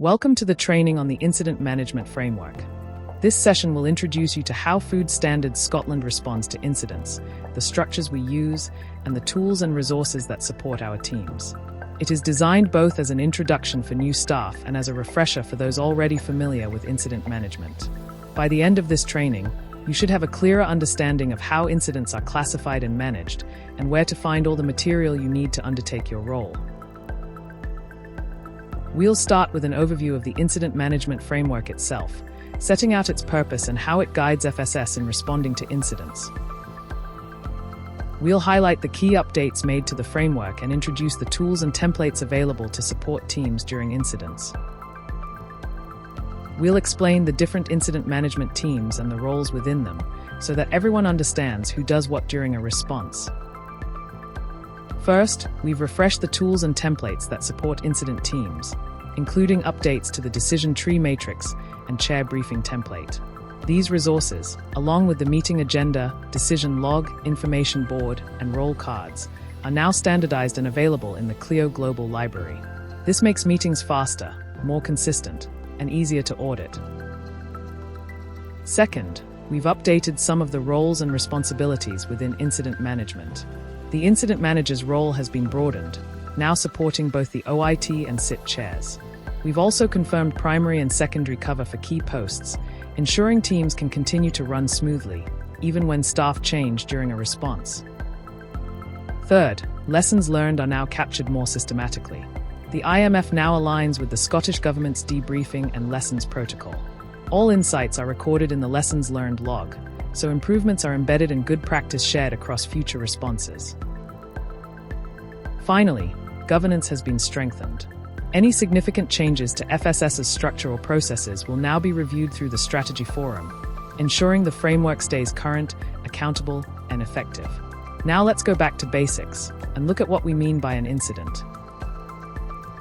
Welcome to the training on the Incident Management Framework. This session will introduce you to how Food Standards Scotland responds to incidents, the structures we use, and the tools and resources that support our teams. It is designed both as an introduction for new staff and as a refresher for those already familiar with incident management. By the end of this training, you should have a clearer understanding of how incidents are classified and managed, and where to find all the material you need to undertake your role. We'll start with an overview of the Incident Management Framework itself, setting out its purpose and how it guides FSS in responding to incidents. We'll highlight the key updates made to the framework and introduce the tools and templates available to support teams during incidents. We'll explain the different incident management teams and the roles within them, so that everyone understands who does what during a response. First, we've refreshed the tools and templates that support incident teams, including updates to the decision tree matrix and chair briefing template. These resources, along with the meeting agenda, decision log, information board, and roll cards, are now standardized and available in the Clio Global Library. This makes meetings faster, more consistent, and easier to audit. Second, we've updated some of the roles and responsibilities within incident management. The incident manager's role has been broadened, now supporting both the OIT and SIT chairs. We've also confirmed primary and secondary cover for key posts, ensuring teams can continue to run smoothly, even when staff change during a response. Third, lessons learned are now captured more systematically. The IMF now aligns with the Scottish Government's debriefing and lessons protocol. All insights are recorded in the lessons learned log, so improvements are embedded and good practice shared across future responses. Finally, governance has been strengthened. Any significant changes to FSS's structure or processes will now be reviewed through the Strategy Forum, ensuring the framework stays current, accountable, and effective. Now let's go back to basics and look at what we mean by an incident.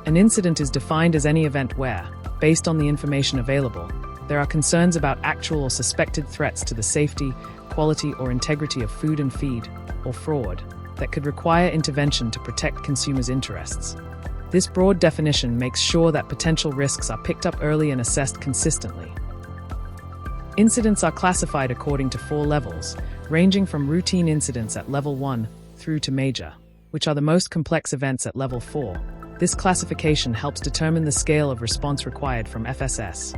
An incident is defined as any event where, based on the information available, there are concerns about actual or suspected threats to the safety, quality, or integrity of food and feed, or fraud, that could require intervention to protect consumers' interests. This broad definition makes sure that potential risks are picked up early and assessed consistently. Incidents are classified according to 4 levels, ranging from routine incidents at level 1 through to major, which are the most complex events at level 4. This classification helps determine the scale of response required from FSS.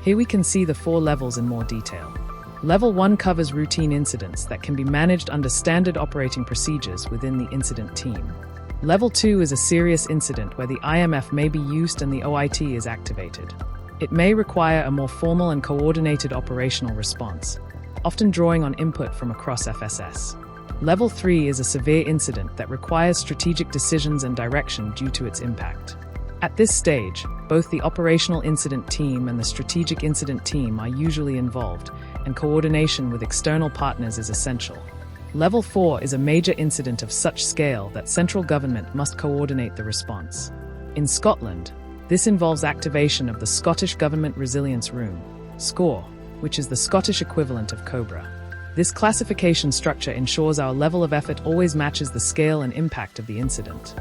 Here we can see the 4 levels in more detail. Level 1 covers routine incidents that can be managed under standard operating procedures within the incident team. Level 2 is a serious incident where the IMF may be used and the OIT is activated. It may require a more formal and coordinated operational response, often drawing on input from across FSS. Level 3 is a severe incident that requires strategic decisions and direction due to its impact. At this stage, both the operational incident team and the strategic incident team are usually involved, and coordination with external partners is essential. Level 4 is a major incident of such scale that central government must coordinate the response. In Scotland, this involves activation of the Scottish Government Resilience Room, SCORE, which is the Scottish equivalent of COBRA. This classification structure ensures our level of effort always matches the scale and impact of the incident.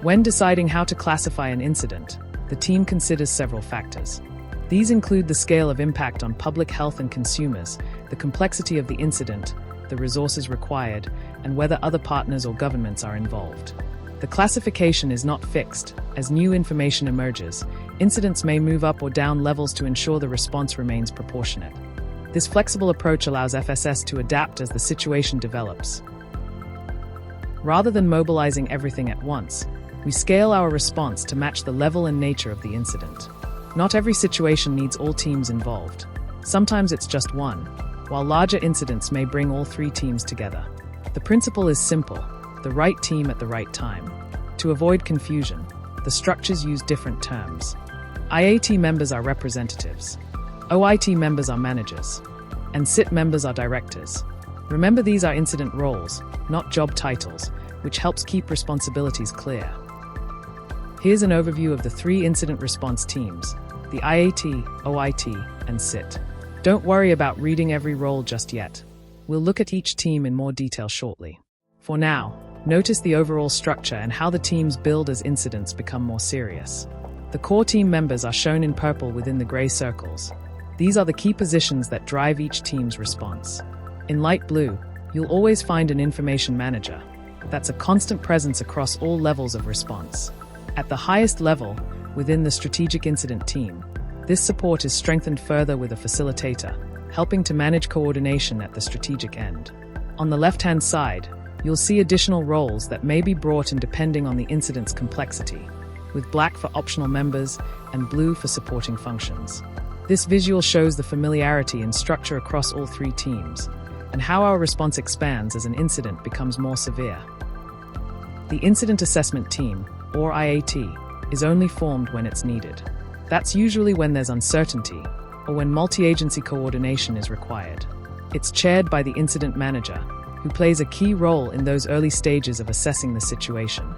When deciding how to classify an incident, the team considers several factors. These include the scale of impact on public health and consumers, the complexity of the incident, the resources required, and whether other partners or governments are involved. The classification is not fixed. As new information emerges, incidents may move up or down levels to ensure the response remains proportionate. This flexible approach allows FSS to adapt as the situation develops. Rather than mobilizing everything at once, we scale our response to match the level and nature of the incident. Not every situation needs all teams involved. Sometimes it's just one, while larger incidents may bring all 3 teams together. The principle is simple: the right team at the right time. To avoid confusion, the structures use different terms. IAT members are representatives, OIT members are managers, and SIT members are directors. Remember, these are incident roles, not job titles, which helps keep responsibilities clear. Here's an overview of the 3 incident response teams: the IAT, OIT, and SIT. Don't worry about reading every role just yet. We'll look at each team in more detail shortly. For now, Notice the overall structure and how the teams build as incidents become more serious. The core team members are shown in purple within the gray circles. These are the key positions that drive each team's response. In light blue, you'll always find an information manager. That's a constant presence across all levels of response. At the highest level, within the strategic incident team, this support is strengthened further with a facilitator, helping to manage coordination at the strategic end. On the left-hand side, you'll see additional roles that may be brought in depending on the incident's complexity, with black for optional members and blue for supporting functions. This visual shows the familiarity and structure across all three teams, and how our response expands as an incident becomes more severe. The Incident Assessment Team, or IAT, is only formed when it's needed. That's usually when there's uncertainty, or when multi-agency coordination is required. It's chaired by the incident manager, who plays a key role in those early stages of assessing the situation.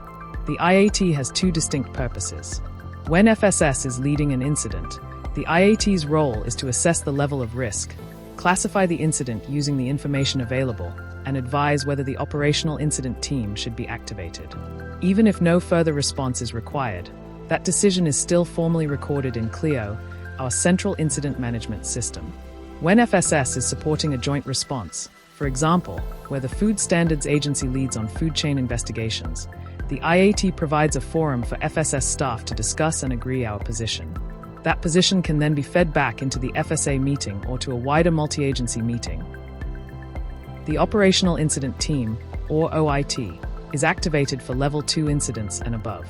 The IAT has two distinct purposes. When FSS is leading an incident, the IAT's role is to assess the level of risk, classify the incident using the information available, and advise whether the operational incident team should be activated. Even if no further response is required, that decision is still formally recorded in CLIO, our central incident management system. When FSS is supporting a joint response, for example, where the Food Standards Agency leads on food chain investigations, the IAT provides a forum for FSS staff to discuss and agree our position. That position can then be fed back into the FSA meeting or to a wider multi-agency meeting. The Operational Incident Team, or OIT, is activated for Level 2 incidents and above.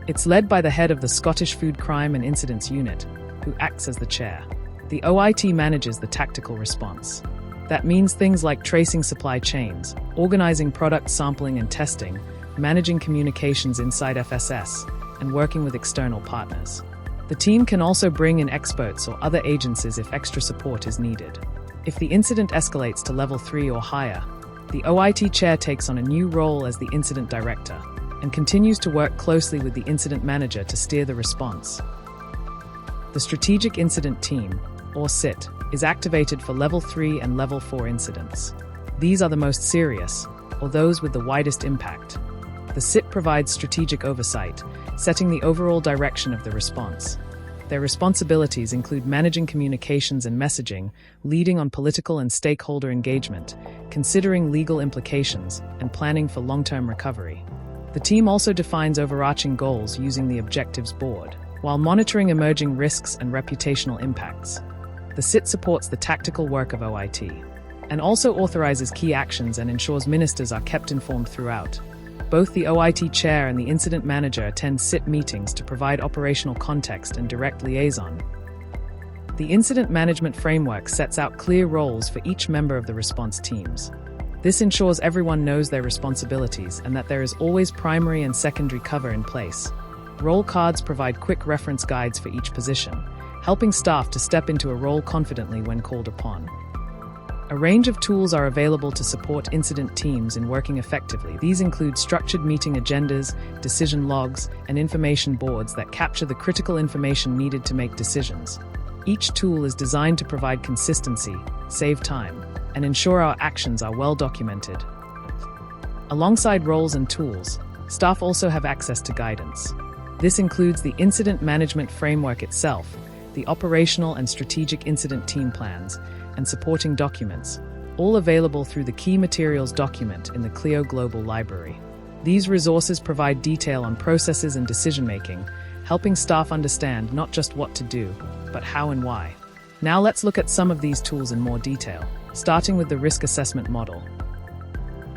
It's led by the head of the Scottish Food Crime and Incidents Unit, who acts as the chair. The OIT manages the tactical response. That means things like tracing supply chains, organizing product sampling and testing, managing communications inside FSS, and working with external partners. The team can also bring in experts or other agencies if extra support is needed. If the incident escalates to Level 3 or higher, the OIT chair takes on a new role as the incident director and continues to work closely with the incident manager to steer the response. The Strategic Incident Team, or SIT, is activated for Level 3 and Level 4 incidents. These are the most serious, or those with the widest impact. The SIT provides strategic oversight, setting the overall direction of the response. Their responsibilities include managing communications and messaging, leading on political and stakeholder engagement, considering legal implications, and planning for long-term recovery. The team also defines overarching goals using the objectives board, while monitoring emerging risks and reputational impacts. The SIT supports the tactical work of OIT, and also authorizes key actions and ensures ministers are kept informed throughout. Both the OIT chair and the incident manager attend SIT meetings to provide operational context and direct liaison. The incident management framework sets out clear roles for each member of the response teams. This ensures everyone knows their responsibilities and that there is always primary and secondary cover in place. Role cards provide quick reference guides for each position, helping staff to step into a role confidently when called upon. A range of tools are available to support incident teams in working effectively. These include structured meeting agendas, decision logs, and information boards that capture the critical information needed to make decisions. Each tool is designed to provide consistency, save time, and ensure our actions are well documented. Alongside roles and tools, staff also have access to guidance. This includes the incident management framework itself, the operational and strategic incident team plans, and supporting documents, all available through the Key Materials document in the CLIO Global Library. These resources provide detail on processes and decision-making, helping staff understand not just what to do, but how and why. Now let's look at some of these tools in more detail, starting with the risk assessment model.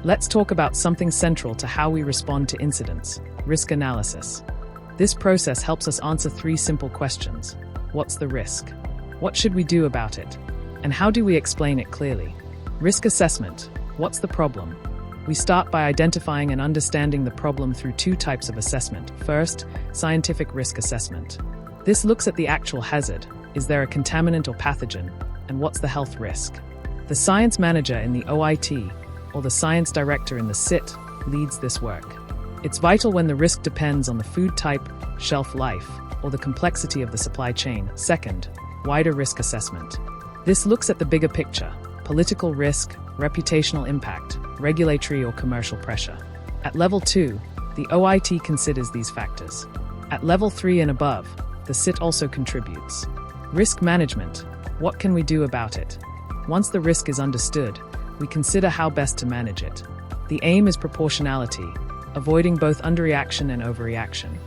Let's talk about something central to how we respond to incidents: risk analysis. This process helps us answer three simple questions. What's the risk? What should we do about it? And how do we explain it clearly? Risk assessment. What's the problem? We start by identifying and understanding the problem through two types of assessment. First, scientific risk assessment. This looks at the actual hazard. Is there a contaminant or pathogen? And what's the health risk? The science manager in the OIT, or the science director in the SIT, leads this work. It's vital when the risk depends on the food type, shelf life, or the complexity of the supply chain. Second, wider risk assessment. This looks at the bigger picture: political risk, reputational impact, regulatory or commercial pressure. At level 2, the OIT considers these factors. At level 3 and above, the SIT also contributes. Risk management. What can we do about it? Once the risk is understood, we consider how best to manage it. The aim is proportionality, avoiding both underreaction and overreaction.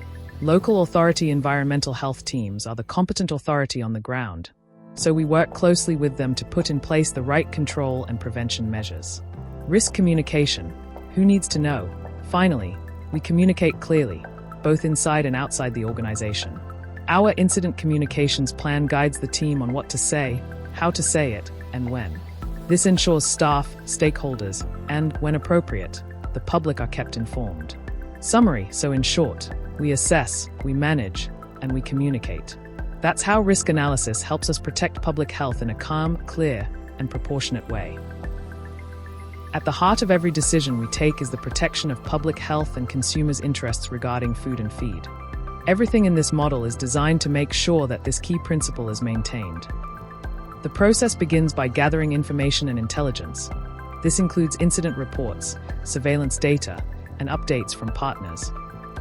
Local authority environmental health teams are the competent authority on the ground, so we work closely with them to put in place the right control and prevention measures. Risk communication. Who needs to know? Finally, we communicate clearly, both inside and outside the organization. Our incident communications plan guides the team on what to say, how to say it, and when. This ensures staff, stakeholders, and, when appropriate, the public are kept informed. Summary. So in short, we assess, we manage, and we communicate. That's how risk analysis helps us protect public health in a calm, clear, and proportionate way. At the heart of every decision we take is the protection of public health and consumers' interests regarding food and feed. Everything in this model is designed to make sure that this key principle is maintained. The process begins by gathering information and intelligence. This includes incident reports, surveillance data, and updates from partners.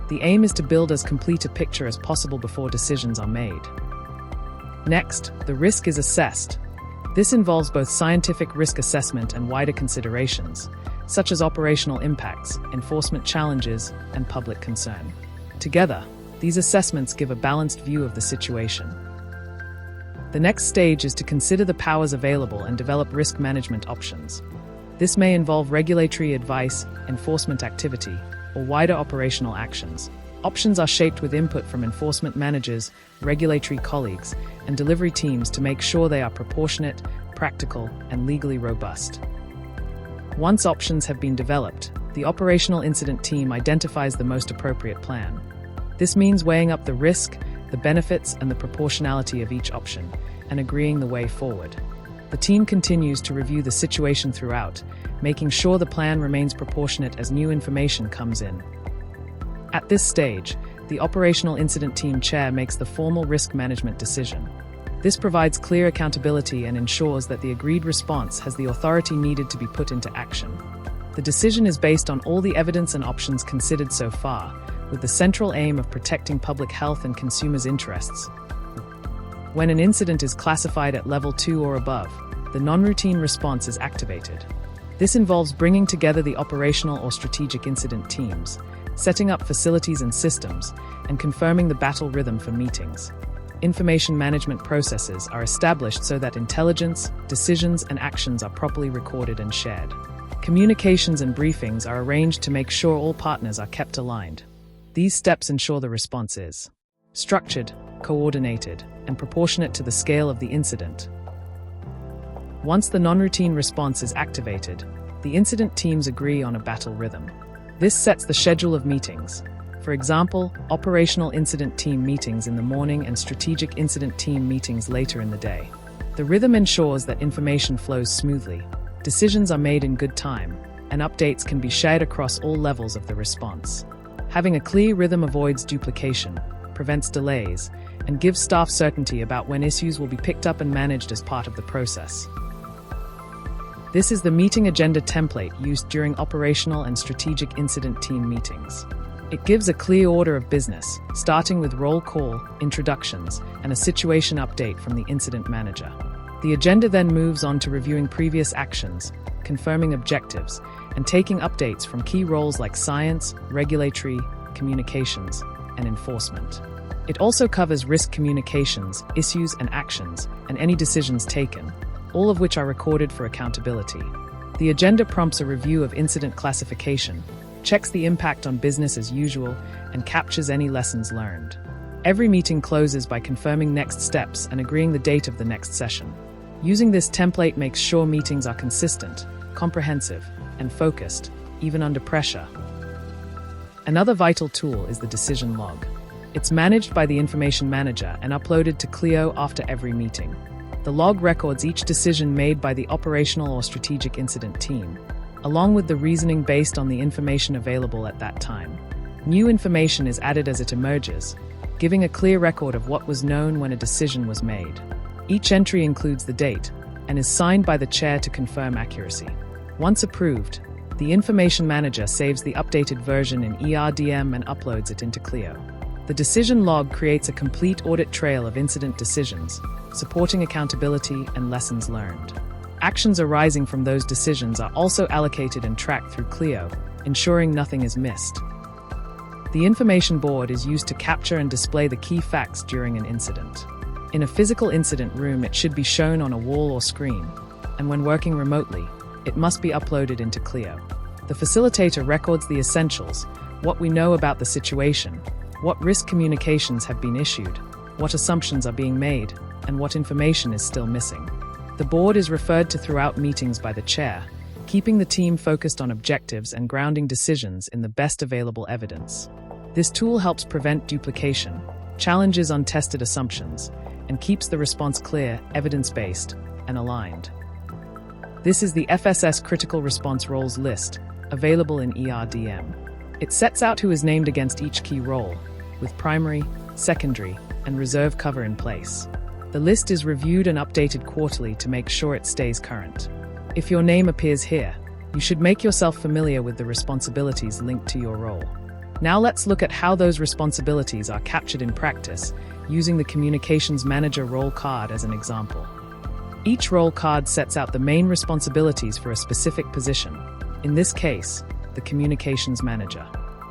The aim is to build as complete a picture as possible before decisions are made. Next, the risk is assessed. This involves both scientific risk assessment and wider considerations, such as operational impacts, enforcement challenges, and public concern. Together, these assessments give a balanced view of the situation. The next stage is to consider the powers available and develop risk management options. This may involve regulatory advice, enforcement activity, or wider operational actions. Options are shaped with input from enforcement managers, regulatory colleagues, and delivery teams to make sure they are proportionate, practical, and legally robust. Once options have been developed, the operational incident team identifies the most appropriate plan. This means weighing up the risk, the benefits, and the proportionality of each option, and agreeing the way forward. The team continues to review the situation throughout, making sure the plan remains proportionate as new information comes in. At this stage, the operational incident team chair makes the formal risk management decision. This provides clear accountability and ensures that the agreed response has the authority needed to be put into action. The decision is based on all the evidence and options considered so far, with the central aim of protecting public health and consumers' interests. When an incident is classified at level 2 or above, the non-routine response is activated. This involves bringing together the operational or strategic incident teams, setting up facilities and systems, and confirming the battle rhythm for meetings. Information management processes are established so that intelligence, decisions, and actions are properly recorded and shared. Communications and briefings are arranged to make sure all partners are kept aligned. These steps ensure the response is structured, coordinated, and proportionate to the scale of the incident. Once the non-routine response is activated, the incident teams agree on a battle rhythm. This sets the schedule of meetings. For example, operational incident team meetings in the morning and strategic incident team meetings later in the day. The rhythm ensures that information flows smoothly, decisions are made in good time, and updates can be shared across all levels of the response. Having a clear rhythm avoids duplication, prevents delays, and gives staff certainty about when issues will be picked up and managed as part of the process. This is the meeting agenda template used during operational and strategic incident team meetings. It gives a clear order of business, starting with roll call, introductions, and a situation update from the incident manager. The agenda then moves on to reviewing previous actions, confirming objectives, and taking updates from key roles like science, regulatory, communications, and enforcement. It also covers risk communications, issues and actions, and any decisions taken, all of which are recorded for accountability. The agenda prompts a review of incident classification, checks the impact on business as usual, and captures any lessons learned. Every meeting closes by confirming next steps and agreeing the date of the next session. Using this template makes sure meetings are consistent, comprehensive, and focused, even under pressure. Another vital tool is the decision log. It's managed by the information manager and uploaded to Clio after every meeting. The log records each decision made by the operational or strategic incident team, along with the reasoning based on the information available at that time. New information is added as it emerges, giving a clear record of what was known when a decision was made. Each entry includes the date and is signed by the chair to confirm accuracy. Once approved, The Information Manager saves the updated version in ERDM and uploads it into Clio. The decision log creates a complete audit trail of incident decisions, supporting accountability and lessons learned. Actions arising from those decisions are also allocated and tracked through Clio, ensuring nothing is missed. The information board is used to capture and display the key facts during an incident. In a physical incident room, it should be shown on a wall or screen, and when working remotely, it must be uploaded into Clio. The facilitator records the essentials: what we know about the situation, what risk communications have been issued, what assumptions are being made, and what information is still missing. The board is referred to throughout meetings by the chair, keeping the team focused on objectives and grounding decisions in the best available evidence. This tool helps prevent duplication, challenges untested assumptions, and keeps the response clear, evidence-based, and aligned. This is the FSS Critical Response Roles list, available in ERDM. It sets out who is named against each key role, with primary, secondary, and reserve cover in place. The list is reviewed and updated quarterly to make sure it stays current. If your name appears here, you should make yourself familiar with the responsibilities linked to your role. Now let's look at how those responsibilities are captured in practice, using the Communications Manager role card as an example. Each role card sets out the main responsibilities for a specific position, in this case, the Communications Manager.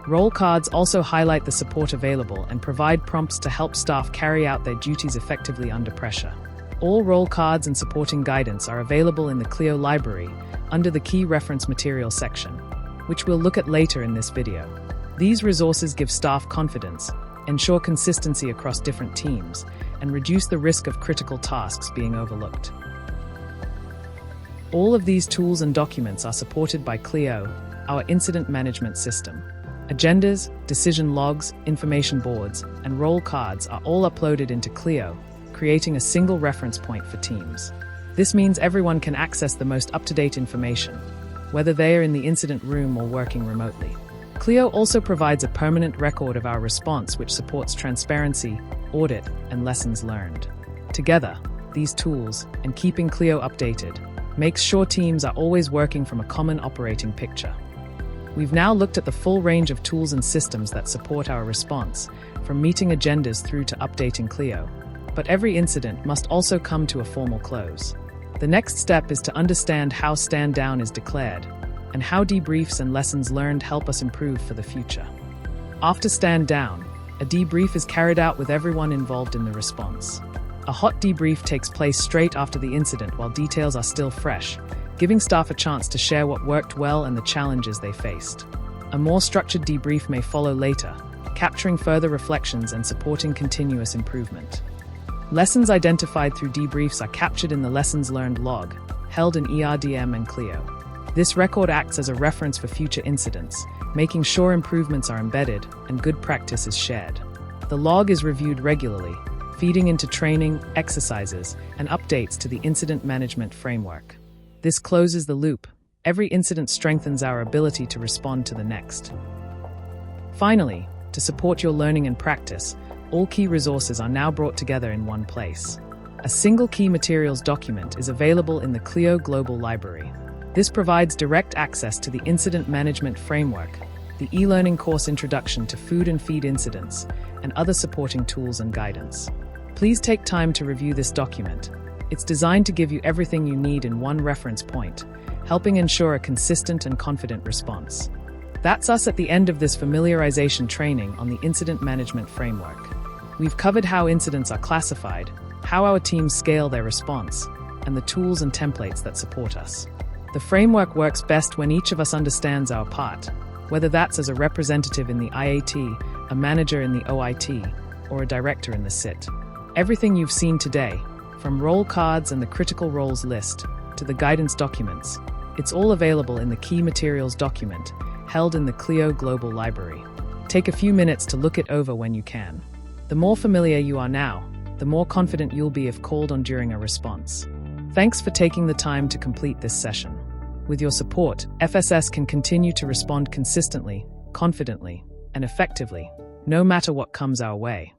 Role cards also highlight the support available and provide prompts to help staff carry out their duties effectively under pressure. All role cards and supporting guidance are available in the Clio library under the Key Reference Material section, which we'll look at later in this video. These resources give staff confidence, ensure consistency across different teams, and reduce the risk of critical tasks being overlooked. All of these tools and documents are supported by Clio, our incident management system. Agendas, decision logs, information boards, and role cards are all uploaded into Clio, creating a single reference point for teams. This means everyone can access the most up-to-date information, whether they are in the incident room or working remotely. Clio also provides a permanent record of our response, which supports transparency, audit, and lessons learned. Together, these tools, and keeping Clio updated, makes sure teams are always working from a common operating picture. We've now looked at the full range of tools and systems that support our response, from meeting agendas through to updating Clio. But every incident must also come to a formal close. The next step is to understand how stand down is declared, and how debriefs and lessons learned help us improve for the future. After stand down, a debrief is carried out with everyone involved in the response. A hot debrief takes place straight after the incident while details are still fresh, giving staff a chance to share what worked well and the challenges they faced. A more structured debrief may follow later, capturing further reflections and supporting continuous improvement. Lessons identified through debriefs are captured in the Lessons Learned log, held in ERDM and Clio. This record acts as a reference for future incidents, making sure improvements are embedded and good practice is shared. The log is reviewed regularly, feeding into training, exercises, and updates to the incident management framework. This closes the loop. Every incident strengthens our ability to respond to the next. Finally, to support your learning and practice, all key resources are now brought together in one place. A single key materials document is available in the Clio Global Library. This provides direct access to the Incident Management Framework, the e-learning course Introduction to Food and Feed Incidents, and other supporting tools and guidance. Please take time to review this document. It's designed to give you everything you need in one reference point, helping ensure a consistent and confident response. That's us at the end of this familiarization training on the Incident Management Framework. We've covered how incidents are classified, how our teams scale their response, and the tools and templates that support us. The framework works best when each of us understands our part, whether that's as a representative in the IAT, a manager in the OIT, or a director in the SIT. Everything you've seen today, from role cards and the critical roles list to the guidance documents, it's all available in the Key Materials document, held in the Clio Global Library. Take a few minutes to look it over when you can. The more familiar you are now, the more confident you'll be if called on during a response. Thanks for taking the time to complete this session. With your support, FSS can continue to respond consistently, confidently, and effectively, no matter what comes our way.